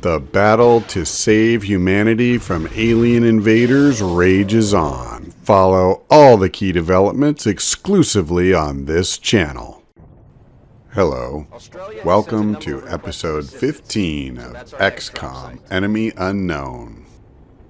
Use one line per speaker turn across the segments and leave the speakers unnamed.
The battle to save humanity from alien invaders rages on. Follow all the key developments exclusively on this channel. Hello. Welcome to episode 15 of XCOM, Enemy Unknown.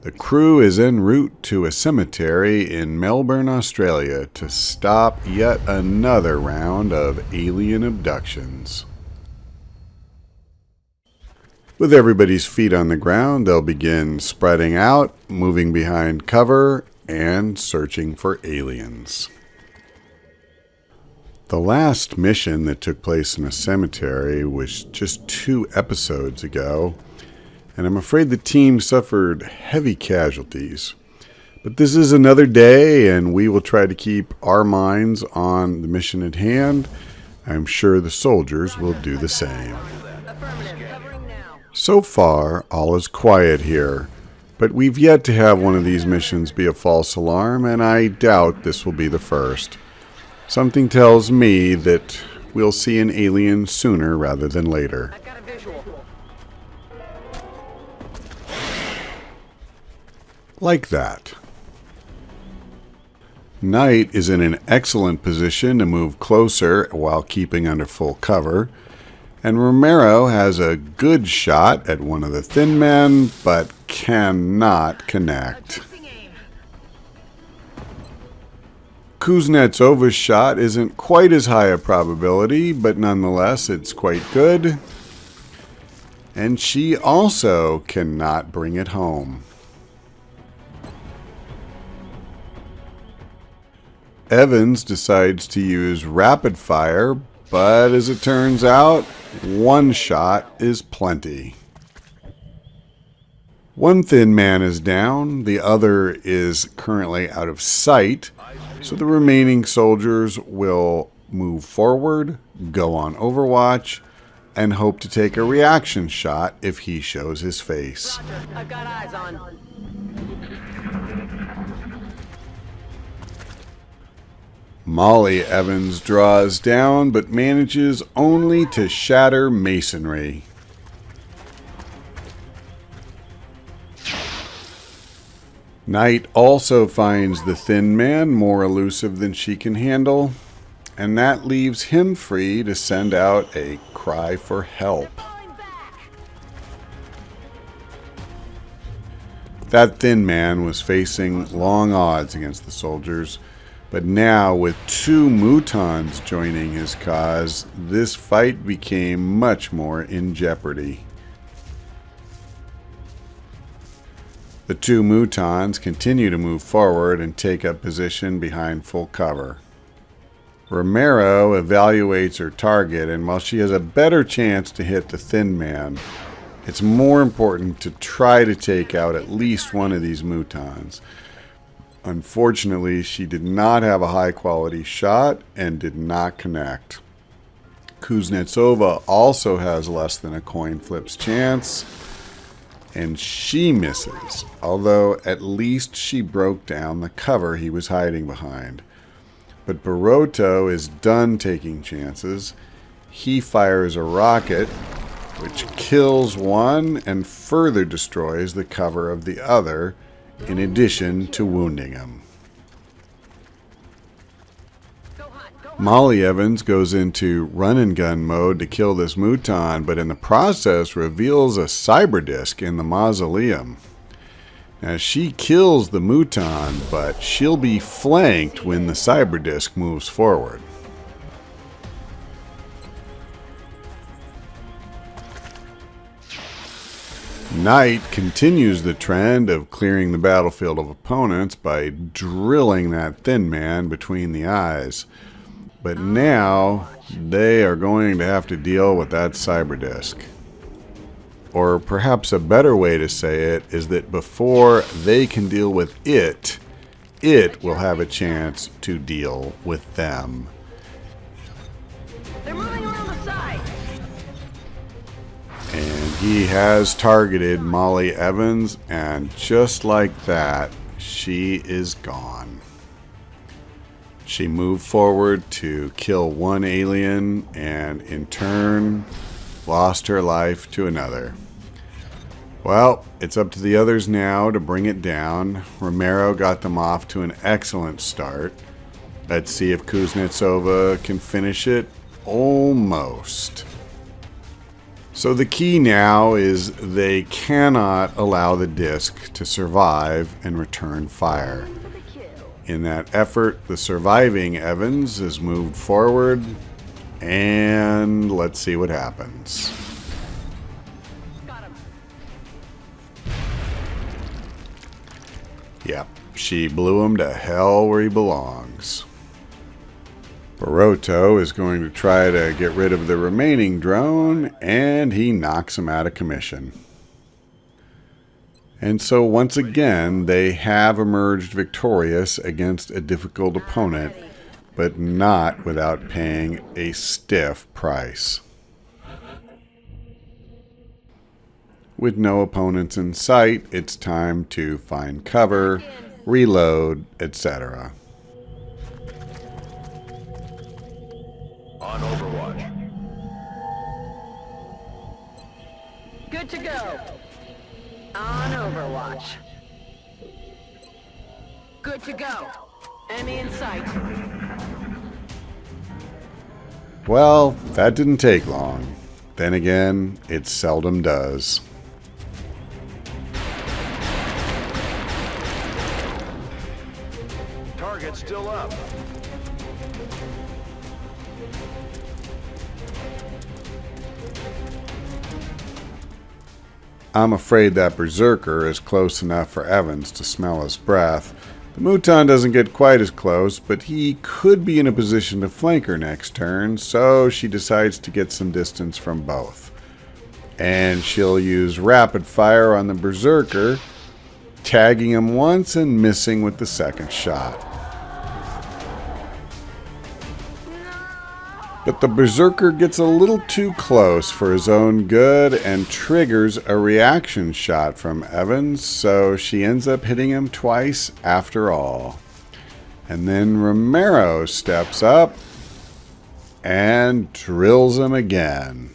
The crew is en route to a cemetery in Melbourne, Australia to stop yet another round of alien abductions. With everybody's feet on the ground, they'll begin spreading out, moving behind cover, and searching for aliens. The last mission that took place in a cemetery was just 2 episodes ago, and I'm afraid the team suffered heavy casualties. But this is another day, and we will try to keep our minds on the mission at hand. I'm sure the soldiers will do the same. So far, all is quiet here, but we've yet to have one of these missions be a false alarm, and I doubt this will be the first. Something tells me that we'll see an alien sooner rather than later.
I've got a visual.
Like that. Knight is in an excellent position to move closer while keeping under full cover. And Romero has a good shot at one of the thin men, but cannot connect. Kuznetsova's shot isn't quite as high a probability, but nonetheless it's quite good. And she also cannot bring it home. Evans decides to use rapid fire, but as it turns out, one shot is plenty. One thin man is down, the other is currently out of sight, so the remaining soldiers will move forward, go on overwatch, and hope to take a reaction shot if he shows his face.
Roger, I've got eyes on.
Molly Evans draws down, but manages only to shatter masonry. Knight also finds the thin man more elusive than she can handle, and that leaves him free to send out a cry for help. That thin man was facing long odds against the soldiers, but now, with 2 mutons joining his cause, this fight became much more in jeopardy. The 2 mutons continue to move forward and take up position behind full cover. Romero evaluates her target, and while she has a better chance to hit the thin man, it's more important to try to take out at least one of these mutons. Unfortunately, she did not have a high-quality shot and did not connect. Kuznetsova also has less than a coin flip's chance, and she misses, although at least she broke down the cover he was hiding behind. But Baroto is done taking chances. He fires a rocket, which kills one and further destroys the cover of the other, in addition to wounding him. Molly Evans goes into run-and-gun mode to kill this muton, but in the process reveals a cyber disc in the mausoleum. Now, she kills the muton, but she'll be flanked when the cyber disc moves forward. Knight continues the trend of clearing the battlefield of opponents by drilling that thin man between the eyes. But now, they are going to have to deal with that cyber disc. Or perhaps a better way to say it is that before they can deal with it, it will have a chance to deal with them.
They're moving around the side.
And he has targeted Molly Evans, and just like that, she is gone. She moved forward to kill one alien and in turn lost her life to another. Well, it's up to the others now to bring it down. Romero got them off to an excellent start. Let's see if Kuznetsova can finish it. Almost. So the key now is they cannot allow the disc to survive and return fire. In that effort, the surviving Evans is moved forward, and let's see what happens. Yep, she blew him to hell where he belongs. Barotto is going to try to get rid of the remaining drone, and he knocks him out of commission. And so once again, they have emerged victorious against a difficult opponent, but not without paying a stiff price. With no opponents in sight, it's time to find cover, reload, etc.
On Overwatch.
Good to go. On Overwatch. Good to go. Enemy in sight.
Well, that didn't take long. Then again, it seldom does.
Target still up.
I'm afraid that Berserker is close enough for Evans to smell his breath. The Mouton doesn't get quite as close, but he could be in a position to flank her next turn, so she decides to get some distance from both. And she'll use rapid fire on the Berserker, tagging him once and missing with the second shot. But the Berserker gets a little too close for his own good and triggers a reaction shot from Evans, so she ends up hitting him twice after all. And then Romero steps up and drills him again.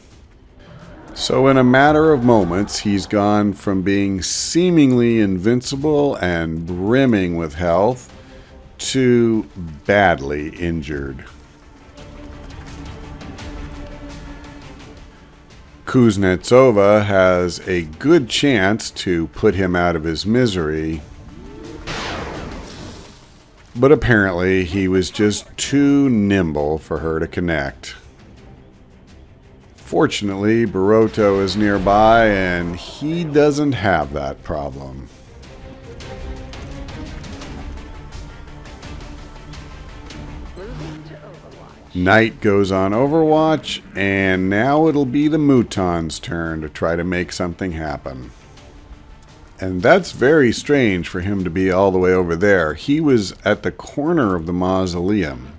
So in a matter of moments, he's gone from being seemingly invincible and brimming with health to badly injured. Kuznetsova has a good chance to put him out of his misery, but apparently he was just too nimble for her to connect. Fortunately, Barotto is nearby and he doesn't have that problem. Night goes on Overwatch, and now it'll be the Mouton's turn to try to make something happen. And that's very strange for him to be all the way over there. He was at the corner of the mausoleum.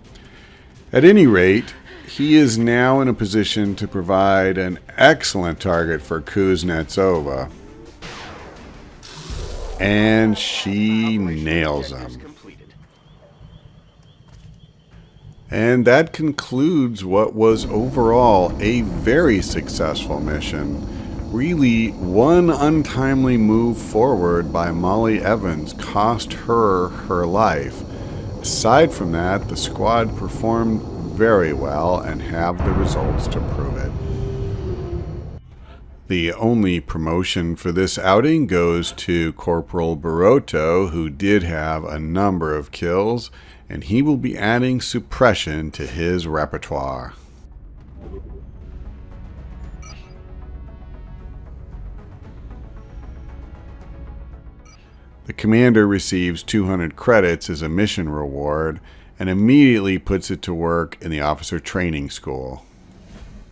At any rate, he is now in a position to provide an excellent target for Kuznetsova. And she nails him. And that concludes what was overall a very successful mission. Really, one untimely move forward by Molly Evans cost her her life. Aside from that, the squad performed very well and have the results to prove it. The only promotion for this outing goes to Corporal Barotto, who did have a number of kills, and he will be adding suppression to his repertoire. The commander receives 200 credits as a mission reward and immediately puts it to work in the officer training school.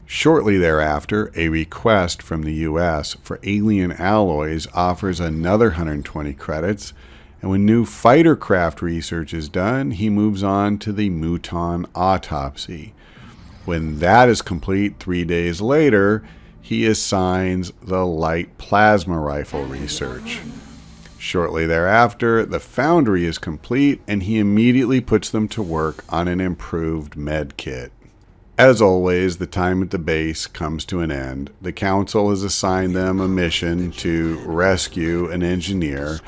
Shortly thereafter, a request from the U.S. for alien alloys offers another 120 credits, and when new fighter craft research is done, he moves on to the Mouton autopsy. When that is complete 3 days later, he assigns the light plasma rifle research. Shortly thereafter, the foundry is complete, and he immediately puts them to work on an improved med kit. As always, the time at the base comes to an end. The council has assigned them a mission to rescue an engineer,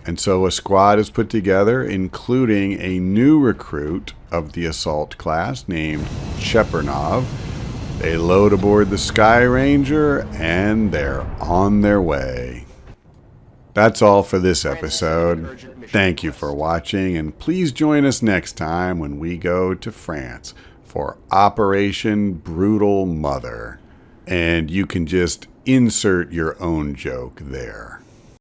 and so a squad is put together, including a new recruit of the assault class named Chepernov. They load aboard the Sky Ranger, and they're on their way. That's all for this episode. Thank you for watching, and please join us next time when we go to France for Operation Brutal Mother. And you can just insert your own joke there.